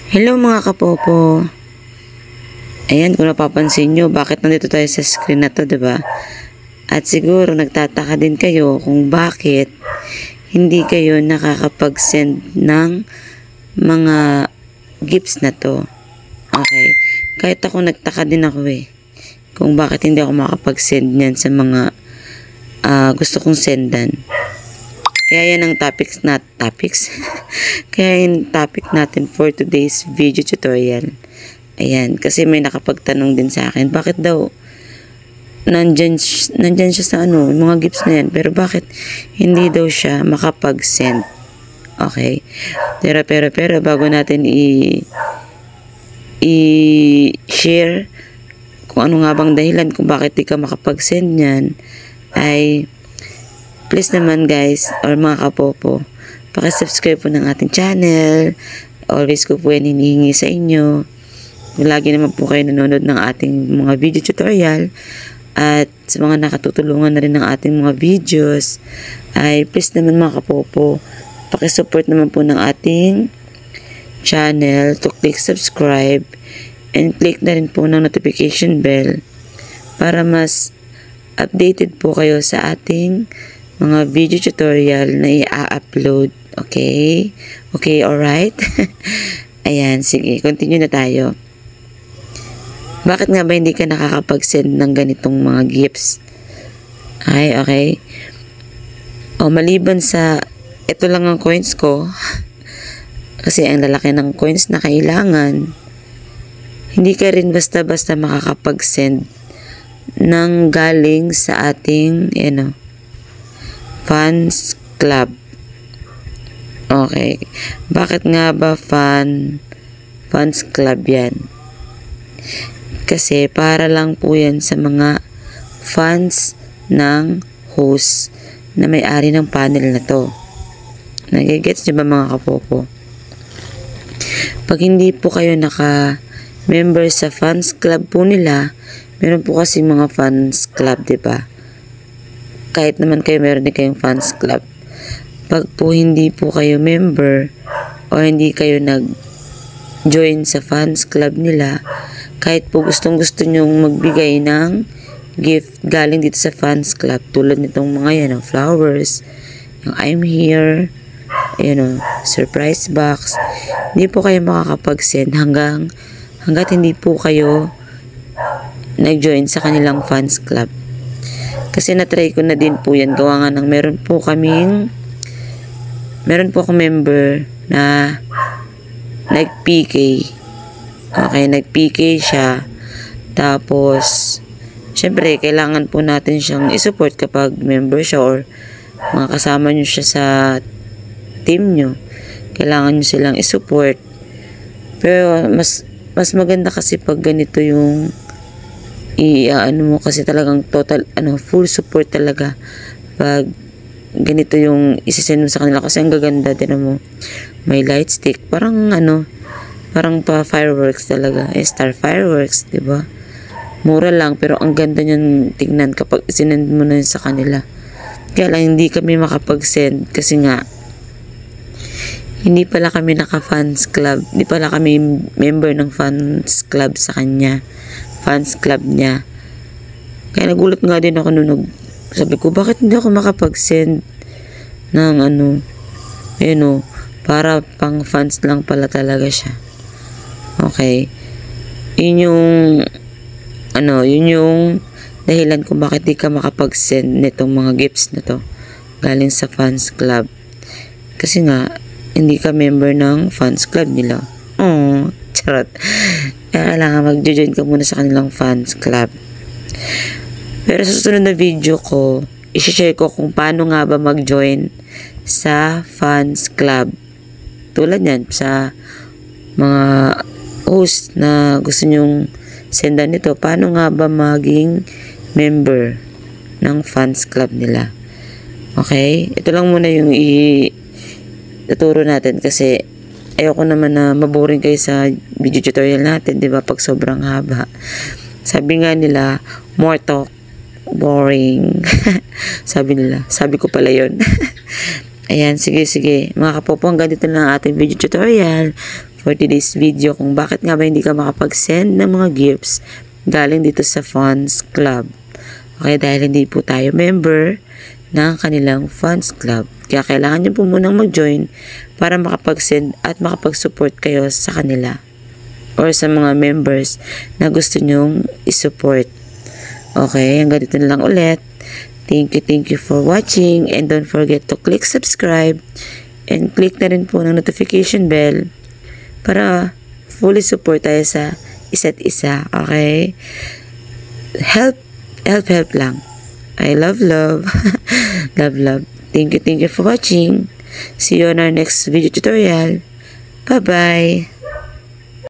Hello mga kapopo. Ayan, kung napapansin nyo, bakit nandito tayo sa screen na to, diba? At siguro nagtataka din kayo kung bakit hindi kayo nakakapag-send ng mga gifts na to. Okay. Kahit ako nagtaka din ako kung bakit hindi ako makapag-send niyan sa mga gusto kong sendan. Kaya yan ang topics. Kaya yung topic natin for today's video tutorial. Ayan, kasi may nakapagtanong din sa akin, bakit daw nandyan siya sa mga gifts na yan, pero bakit hindi daw siya makapag-send? Okay. Pero bago natin i-share kung ano nga bang dahilan kung bakit di ka makapag-send yan, ay please naman guys, or mga kapopo, pakisubscribe po ng ating channel. Always ko po yan hinihingi sa inyo. Lagi naman po kayo nanonood ng ating mga video tutorial. At sa mga nakatutulungan na rin ng ating mga videos, ay please naman mga kapopo, pakisupport naman po ng ating channel to click subscribe and click na rin po ng notification bell para mas updated po kayo sa ating mga video tutorial na i-upload. Okay? Okay, alright? Ayan, sige. Continue na tayo. Bakit nga ba hindi ka nakakapag-send ng ganitong mga gifts? Okay. O, maliban sa ito lang ang coins ko, kasi ang lalaki ng coins na kailangan, hindi ka rin basta-basta makakapag-send ng galing sa ating, fans club. Okay. Bakit nga ba fans club yan? Kasi para lang po yan sa mga fans ng host na may-ari ng panel na to. Nagigets niyo ba mga kapopo? Pag hindi po kayo naka-member sa fans club po nila, meron po kasi mga fans club, diba? Kahit naman kayo meron din kayong fans club. Pag po hindi po kayo member o hindi kayo nag-join sa fans club nila, kahit po gustong-gusto nyong magbigay ng gift galing dito sa fans club, tulad nitong mga yan, flowers, yung I'm here, surprise box, hindi po kayo makakapag-send hanggat hindi po kayo nag-join sa kanilang fans club. Kasi na-try ko na din po yan. Gawa nga ng meron po akong member na nag-PK. Okay, nag-PK siya. Tapos, syempre, kailangan po natin siyang isupport kapag member siya or mga kasama nyo siya sa team nyo. Kailangan nyo silang isupport. Pero, mas maganda kasi pag ganito yung mo kasi talagang total full support talaga pag ganito yung isisend mo sa kanila, kasi ang gaganda din mo, may light stick, parang pa fireworks talaga, star fireworks, diba? Mura lang pero ang ganda niyan tingnan kapag isinend mo na yun sa kanila. Kaya lang hindi kami makapag-send kasi nga hindi pala kami naka-fans club, hindi pala kami member ng fans club sa kanya, fans club niya. Kaya nagulat nga din ako nung sabi ko, bakit hindi ako makapag-send ng para pang fans lang pala talaga siya. Okay. Yun yung dahilan kung bakit di ka makapag-send nitong mga gifts na to galing sa fans club. Kasi nga, hindi ka member ng fans club nila. Oh, charot. Kaya kailangan mag-join ka muna sa kanilang fans club. Pero sa susunod na video ko, i-share ko kung paano nga ba mag-join sa fans club. Tulad yan, sa mga host na gusto nyong sendan nito, paano nga ba maging member ng fans club nila. Okay? Ito lang muna yung ituturo natin kasi ayoko naman na maboring kayo sa video tutorial natin, di ba? Pag sobrang haba. Sabi nga nila, more talk, boring. Sabi ko pala yun. Ayan, sige. Mga kapopo, hanggang dito na ang ating video tutorial for today's video kung bakit nga ba hindi ka makapag-send ng mga gifts galing dito sa Funds Club. Okay, dahil hindi po tayo member ng kanilang Funds Club. Kaya kailangan nyo po munang mag-join para makapag-send at makapag-support kayo sa kanila or sa mga members na gusto nyong isupport. Okay, hanggang dito na lang ulit. Thank you for watching, and don't forget to click subscribe and click na rin po ng notification bell para fully support tayo sa isa't isa. Okay? Help lang. I love. love. Thank you for watching. See you on our next video tutorial. Bye-bye.